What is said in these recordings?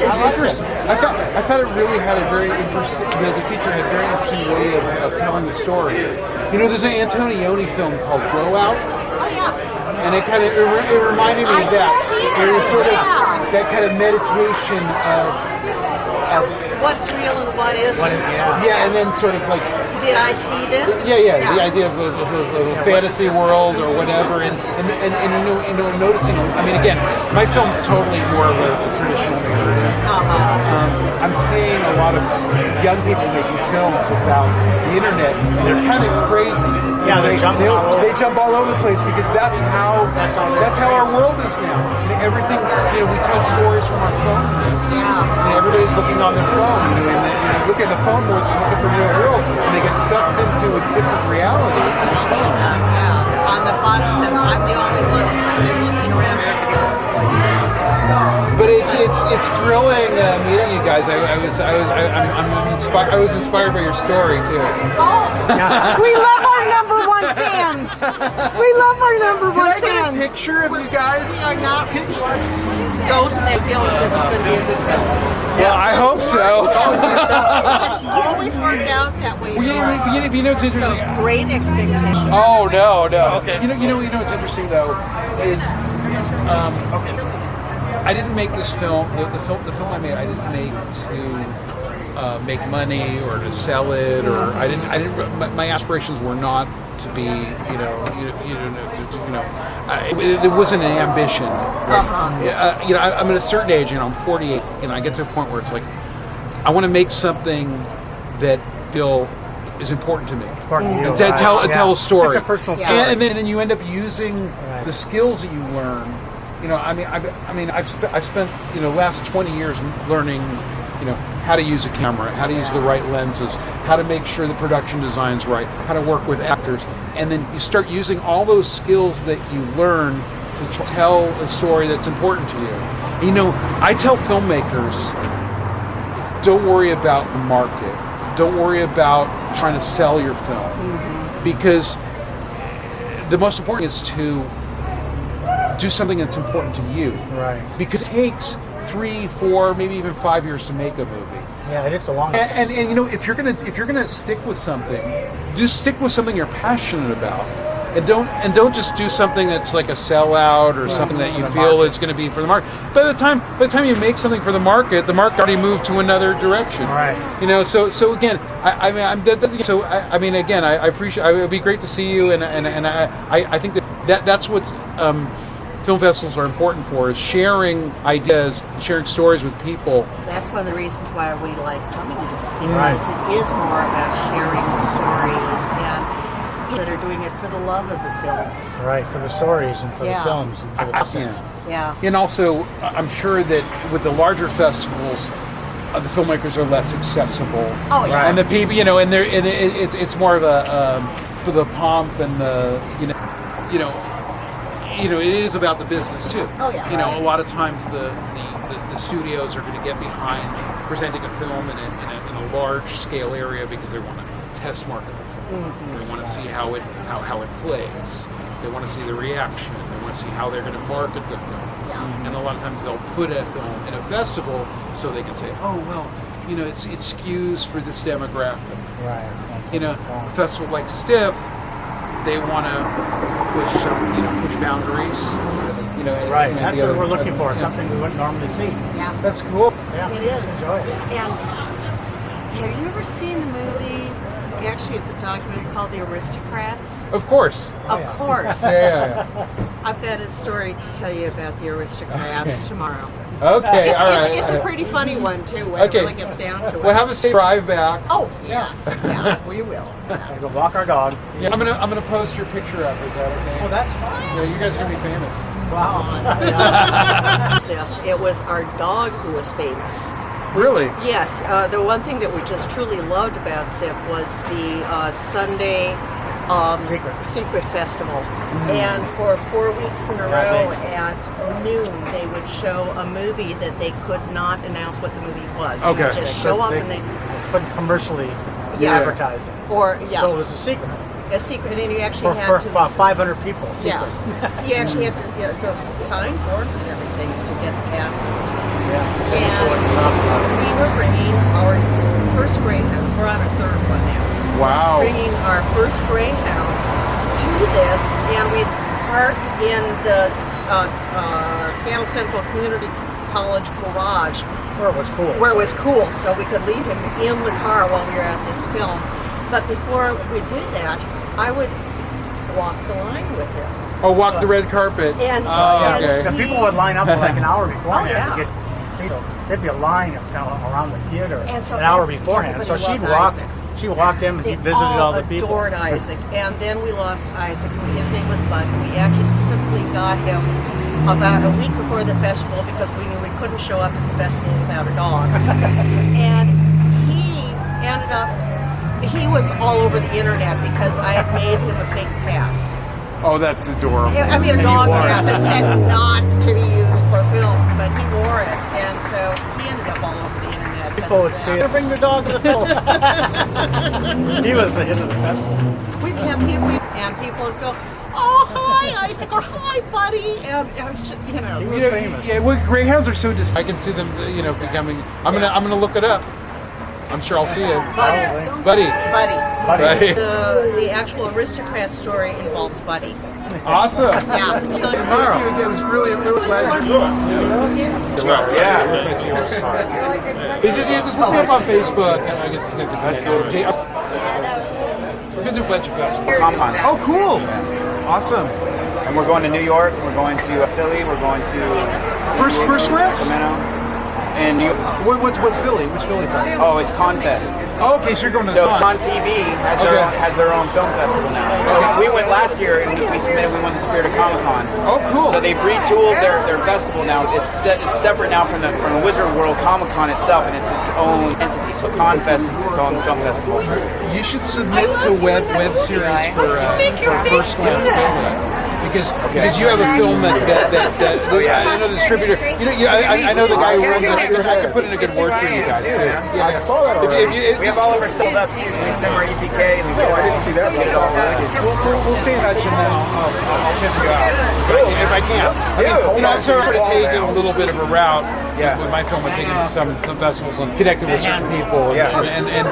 It's interesting. I thought it really had a very interesting. The teacher had a very interesting way of telling the story. You know, there's an Antonioni film called Blowout. Oh yeah. And it kind of it reminded me of that. It was sort of that kind of meditation of what's real and what isn't. Yeah, and then sort of like. Did I see this? Yeah. The idea of a fantasy world or whatever, and noticing. I mean, again, my film's totally more of a traditional narrative. I'm seeing a lot of young people making films about the internet, and they're kind of crazy. Yeah, they jump all over the place because that's how our world is now. Everything, we tell stories from our phone. Yeah. Everybody's looking on their phone, and they look at the phone more than they look at the real world, and they get sucked into a different reality. On the bus, and I'm the only one actually looking around. Everybody else is like this. But it's thrilling meeting you guys. I was inspired by your story too. Oh, we love our number one fans. We love our number one fans. Can I get a picture of you guys? we are not. Go to that film because it's going to be a good film. Well, I hope so. It's always worked out that way. You know what's interesting? So great expectations. Oh no. Okay. You know what's interesting though is I didn't make this film. The film I made, I didn't make to make money or to sell it, or I didn't. My aspirations were not to be, it wasn't an ambition. I'm at a certain age, I'm 48, I get to a point where it's like, I want to make something that is important to me. And tell a story. It's a personal story. And then you end up using the skills that you learn. I've spent last 20 years learning, how to use a camera, how to use the right lenses, how to make sure the production design's right, how to work with actors, and then you start using all those skills that you learn to tell a story that's important to you. I tell filmmakers, don't worry about the market, don't worry about trying to sell your film, because the most important is to do something that's important to you. Right. Because it takes 3, 4, maybe even 5 years to make a movie. Yeah, it's a long process. And if you're gonna stick with something, just stick with something you're passionate about, and don't just do something that's like a sellout or something that you feel is going to be for the market. By the time you make something for the market already moved to another direction. Right. So again, I appreciate. It would be great to see you, and I think that's what film festivals are important for, is sharing ideas, sharing stories with people. That's one of the reasons why we like coming to this, because it is more about sharing the stories and that are doing it for the love of the films. Right, for the stories and for the films and for the process. Yeah. And also, I'm sure that with the larger festivals, the filmmakers are less accessible. Oh yeah. And the people, it's more of a for the pomp and the it is about the business too. Oh yeah. A lot of times the studios are going to get behind presenting a film in a large scale area because they want to test market the film. They want to see how it plays. They want to see the reaction. They want to see how they're going to market the film. Yeah. And a lot of times they'll put a film in a festival so they can say, oh well, it skews for this demographic. Right. A festival like Stiff, they want to push boundaries. Right. That's what we're looking for. Something we wouldn't normally see. Yeah. That's cool. Yeah. It is. Enjoy it. And have you ever seen the movie? Actually, it's a documentary called The Aristocrats. Of course. Of course. Yeah. I've got a story to tell you about The Aristocrats tomorrow. Okay. It's a pretty funny one too. When it really gets down to it. We'll have a safe drive back. Oh yes, yeah, we will. Gotta go walk our dog. Yeah, I'm gonna post your picture up. Is that okay? Oh, that's fine. You guys are gonna be famous. Wow. It was our dog who was famous. Really? Yes. The one thing that we just truly loved about SIF was the Sunday Secret Festival. And for 4 weeks in a row at noon, they would show a movie that they could not announce what the movie was. Okay. You would just show up and they couldn't commercially advertise it. Or So it was a secret. A secret, and you actually For had to 500 people. yeah, you actually had to go sign forms and everything to get the passes. Yeah. And we were bringing our first Greyhound. We're on our third one now. Wow. Bringing our first Greyhound to this, and we'd park in the Seattle Central Community College garage Where it was cool. where it was cool, so we could leave him in the car while we were at this film. But before we do that, I would walk the line with him. Oh, walk the red carpet. And okay. The people would line up for like an hour beforehand yeah. to get seats. So there'd be a line around the theater And so an hour beforehand. So everybody she loved walked. Isaac. She walked him and he They visited all the people. adored Isaac. And then we lost Isaac. His name was Bud. We actually specifically got him about a week before the festival because we knew we couldn't show up at the festival without a dog. And he ended up, he was all over the internet because I had made him a fake pass. Oh, that's adorable. I mean, a dog pass that said not to be used for films, but he wore it. And so he ended up all over the internet. People would say, bring your dog to the film. He was the hit of the festival. We'd have people, and people would go, "Oh, hi, Isaac," or "Hi, buddy," and you know. He was famous. Yeah, well, greyhounds are so I can see them, becoming. I'm gonna look it up. I'm sure I'll see it. Probably. Buddy. Buddy. The actual aristocrat story involves Buddy. Awesome. Yeah. Thank you again. It was really glad you're just look me up on Facebook and I get to we're gonna do a bunch of festivals. Compound. Oh, cool. Awesome. And we're going to New York, we're going to Philly, we're going to First glance? Sacramento. And What's Philly? Which Philly festival? oh, it's Confest. Oh, okay, so you're going to So the Con TV has their own film festival now. So we went last year and we submitted. We won the Spirit of Comic Con. Oh, cool. So they've retooled their festival now. It's separate now from the Wizard World Comic Con itself, and it's its own entity. So Confest is its own film festival. You should submit to web series for First Glance Philly. Because you have a film that I know the distributor. I know the guy who runs it. I can put in a good word for you guys too. Yeah, I saw that already. We have all of our stuff up. We send our EPK. And I didn't see that. We'll stay in touch and then I'll hit you out if I can. I'm sort of taking a little bit of a route with my film. I'm taking to some festivals and connecting with certain people. And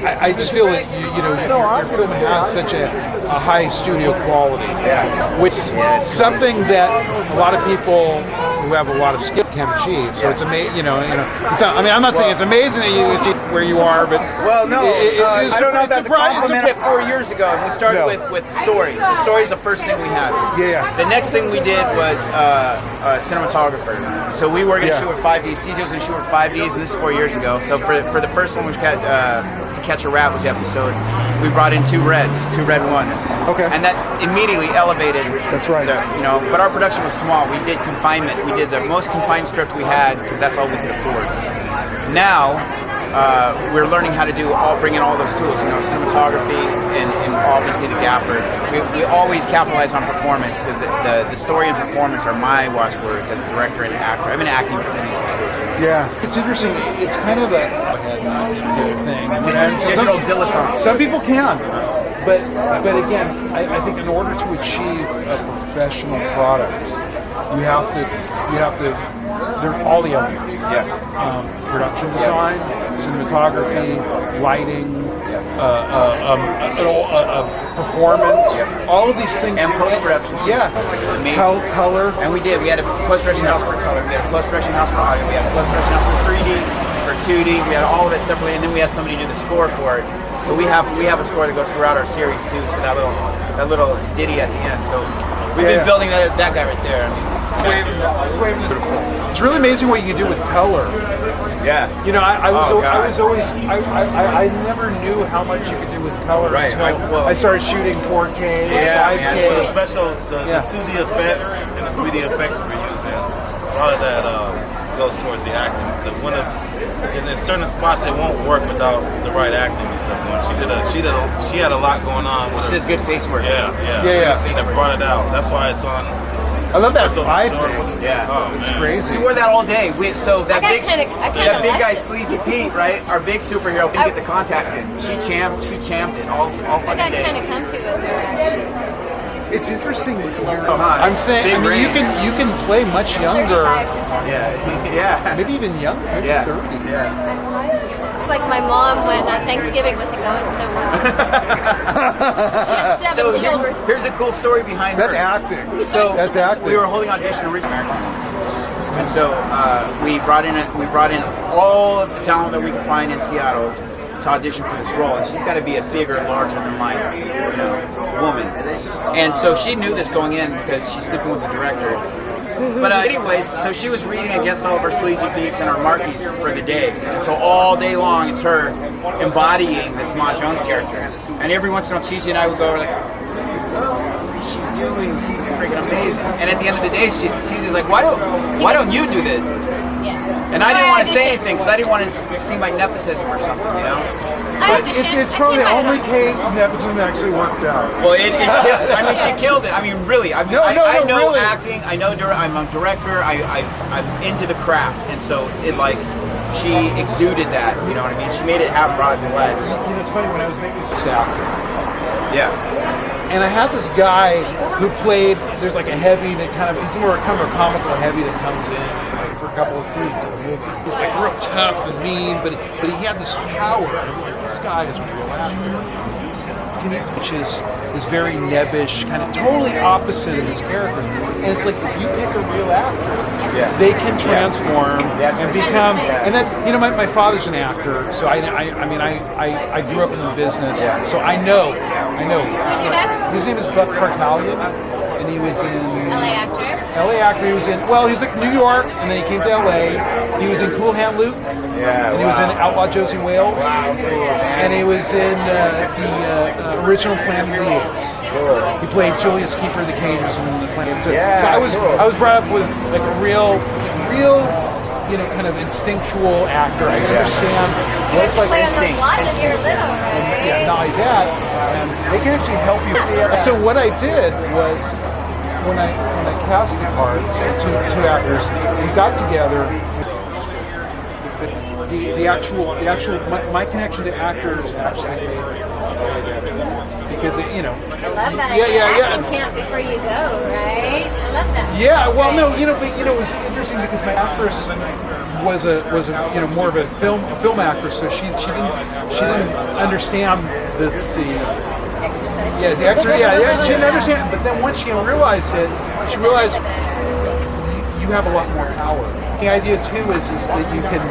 I just feel that your film has such a high studio quality, which is something that a lot of people who have a lot of skill can achieve. So it's amazing, I'm not saying it's amazing that you achieve where you are, but I don't know if that's a compliment. 4 years ago, we started with stories. So stories the first thing we had. The next thing we did was cinematographer. So we were going to shoot with 5Ds. TJ was going to shoot with 5Ds, and this is 4 years ago. So for the first one, which To Catch a Rat was the episode, we brought in two red ones. Okay. And that immediately elevated. That's right. But our production was small. We did confinement. We did the most confined script we had because that's all we could afford. Now, we're learning how to bring in all those tools, cinematography and obviously the gaffer. We always capitalize on performance because the story and performance are my watchwords as a director and an actor. I've been acting for 26 years. Yeah, it's interesting. It's kind of a thing. Digital dilettante. Some people can, but again, I think in order to achieve a professional product, you have to. They're all the elements. Production design, cinematography, lighting, performance, all of these things. And post-production. Color. And we had a post-production house for color. We had a post-production house for audio. We had a post-production house for 3D, for 2D. We had all of it separately, and then we had somebody do the score for it. So we have a score that goes throughout our series too. So that little ditty at the end. So we've been building that guy right there. It's really amazing what you can do with color. Yeah. I never knew how much you could do with color until I started shooting 4K, 5K. The special, the 2D effects and the 3D effects we're using, a lot of that goes towards the acting. So in certain spots, it won't work without the right acting and stuff. She had a lot going on. She does good face work. Yeah. That brought it out. That's why it's on I love that So vibe. Yeah. Oh, It's man. crazy. We wore that all day. So that I big, got kinda that big liked guy, it. Sleazy Pete, right? Our big superhero, couldn't get the contact in. She champed it all I fucking got day. kind of comfy with her, actually. It's interesting that you're. Huh. I'm saying. I Big mean, range. you can play much younger. 35 to 70. Yeah. Yeah. Maybe even young. Maybe Yeah. 30. Yeah. Like my mom when Thanksgiving wasn't going so well. She had 7 So children. here's a cool story behind That's her. acting. So That's acting. we were holding audition originally, and so we brought in all of the talent that we could find in Seattle to audition for this role, and she's got to be a bigger, larger than life, woman. And so she knew this going in because she's sleeping with the director. But anyways, so she was reading against all of her sleazy beats and her markies for the day. And so all day long, it's her embodying this Ma Jones character. And every once in a while, Chi-Chi and I would go like, what is she doing? She's freaking amazing. And at the end of the day, Chi-Chi's like, why don't you do this? Yeah. And I didn't want to say anything because I didn't want it to seem like nepotism or something, you know? It's probably the only case nepotism actually worked out. Well, it killed, I mean, she killed it. I mean, really. I know really. acting. I know I'm a director. I'm into the craft, and so she exuded that. You know what I mean? She made it happen, brought it to life. You know, it's funny when I was making this actor, Yeah. and I had this guy who played. There's like a heavy that he's more kind of a comical heavy that comes in like for a couple of scenes in the movie. He's like real tough and mean, but he had this power. And I'm like, this guy is a real actor. Which is very nebbish, kind of totally opposite of his character. And it's like if you pick a real actor, they can transform and become. And that's my father's an actor, so I grew up in the business, so I know. Who's your dad? His name is Buck Partalian, and he was in LA actor. LA actor. He was like New York, and then he came to LA. He was in Cool Hand Luke, and he was in Outlaw Josie Wales, and he was in the original Planet of the Apes. He played Julius Keeper of the Cages in the Planet. So I was brought up with like a real, kind of instinctual actor. I understand what it's like. Instinct. When you were little, right? Yeah, not like that. And they can actually help you. So what I did was when I cast the parts, two actors, we got together. The actual my connection to actors actually made because I love that. Yeah. Acting camp before you go, right? I love that. Yeah, That's well, great. no, but it was interesting because my actress was a more of a film actress, so she didn't understand the Exercise. yeah the extra she didn't understand. But then once she realized it, she realized you have a lot more power. The idea too is that you can.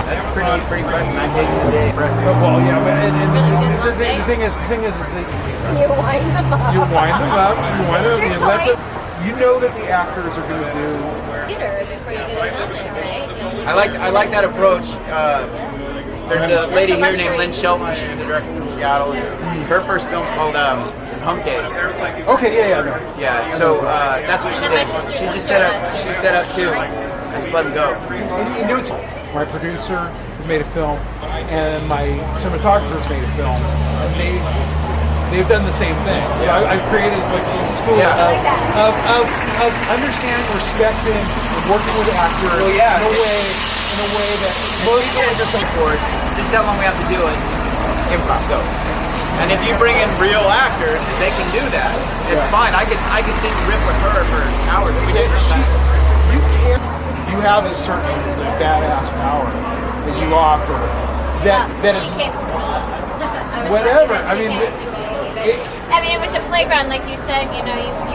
That's pretty impressive. 9 days a day. Impressive. Well, yeah, but Really good the thing is that You wind them up. you wind them up, you It's your let them. choice. You know that the actors are going to do. Theater before you get something, right? I like that approach. There's a lady here luxury. named Lynn Shelton. She's the director from Seattle. Her first film's called Hump Day. Okay, yeah. Yeah, so that's what she And then did. my sister's She just sister set up. does. She set up too. I just let him go. And you know, my producer has made a film, and my cinematographer has made a film, and they've done the same thing. So I've created like a school of understanding, respecting, and working with actors Well, yeah. in a way that Most people just look for it. This is how long we have to do it. Improv, go. And if you bring in real actors, they can do that. It's fine. I could sit and rip with her for hours. We do sometimes. you have a certain badass power that you offer that is She came to me. I was whatever. lucky that I mean, she came to me, but it was a playground, like you said. You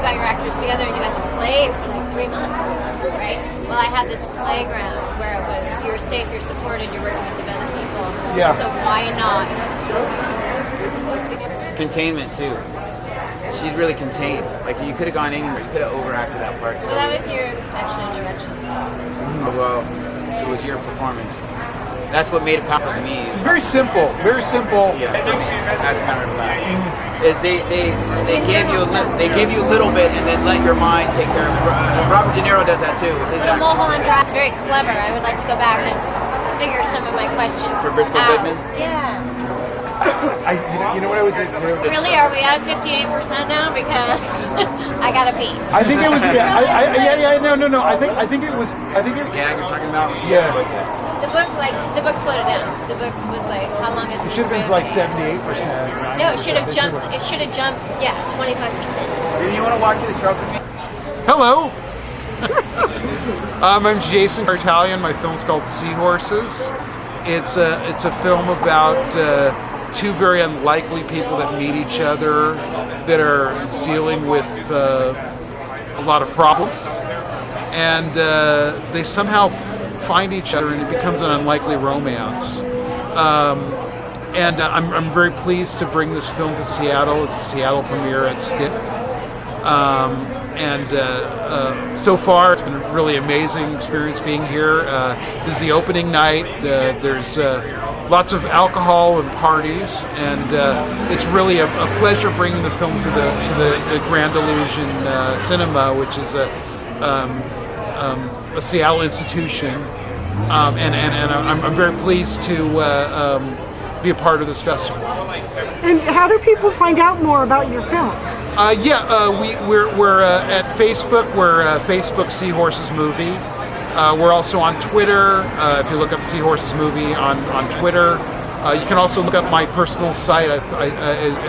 got your actors together and you got to play for like 3 months, right? Well, I had this playground where it was you're safe, you're supported, you're working with the best people. Yeah. So why not go? Containment too. She's really contained. Like you could have gone anywhere. You could have overacted that part. So that was your actual direction. Well, it was your performance. That's what made it powerful to me. it's very simple. Yeah, for me, as a matter of fact, is they give you a little bit and then let your mind take care of it. Robert De Niro does that too with his So acting. Mulholland Drive is very clever. I would like to go back and figure some of my questions For Bristol out. Goodman? Yeah. you know what I would do too? Really, are we at 58% now? Because I got to beat. I think it was no. I think it was. Gag you're talking about? Yeah. The book slowed it down. The book was like, how long is It this should have been movie? like 78%. No, it should have jumped. It should have jumped. Yeah, 25%. Do you want to walk through the truck with me? Hello. I'm Jason Cartalian. My film's called Seahorses. It's a film about two very unlikely people that meet each other that are dealing with a lot of problems, and they somehow find each other, and it becomes an unlikely romance. And I'm very pleased to bring this film to Seattle. It's a Seattle premiere at Stiff. So far, it's been a really amazing experience being here. This is the opening night. There's lots of alcohol and parties, and it's really a pleasure bringing the film to the Grand Illusion Cinema, which is a Seattle institution, and I'm very pleased to be a part of this festival. And how do people find out more about your film? We're at Facebook. We're Facebook Seahorses Movie. We're also on Twitter. If you look up Seahorses Movie on Twitter, you can also look up my personal site.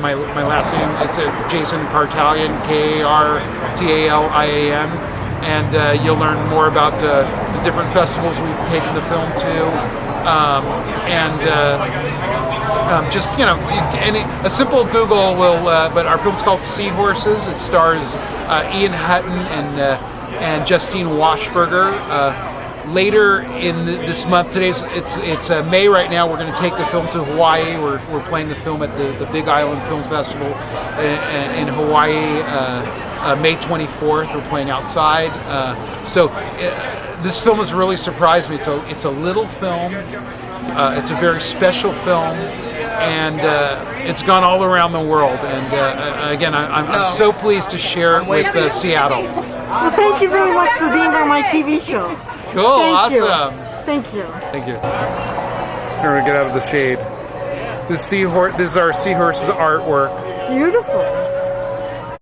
My last name it's Jason Cartalian, Kartalian, and you'll learn more about the different festivals we've taken the film to. A simple Google will. But our film's called Seahorses. It stars Ian Hutton and Justine Washburger. Later in this month, it's May right now. We're going to take the film to Hawaii. We're playing the film at the Big Island Film Festival in Hawaii. May 24th. We're playing outside. This film has really surprised me. It's a little film. It's a very special film, and it's gone all around the world. And again, I'm so pleased to share it with Seattle. Well, thank you very much for being on my TV show. Cool, awesome. Thank you. Thank you. We're gonna get out of the shade. This is our Seahorses artwork. Beautiful.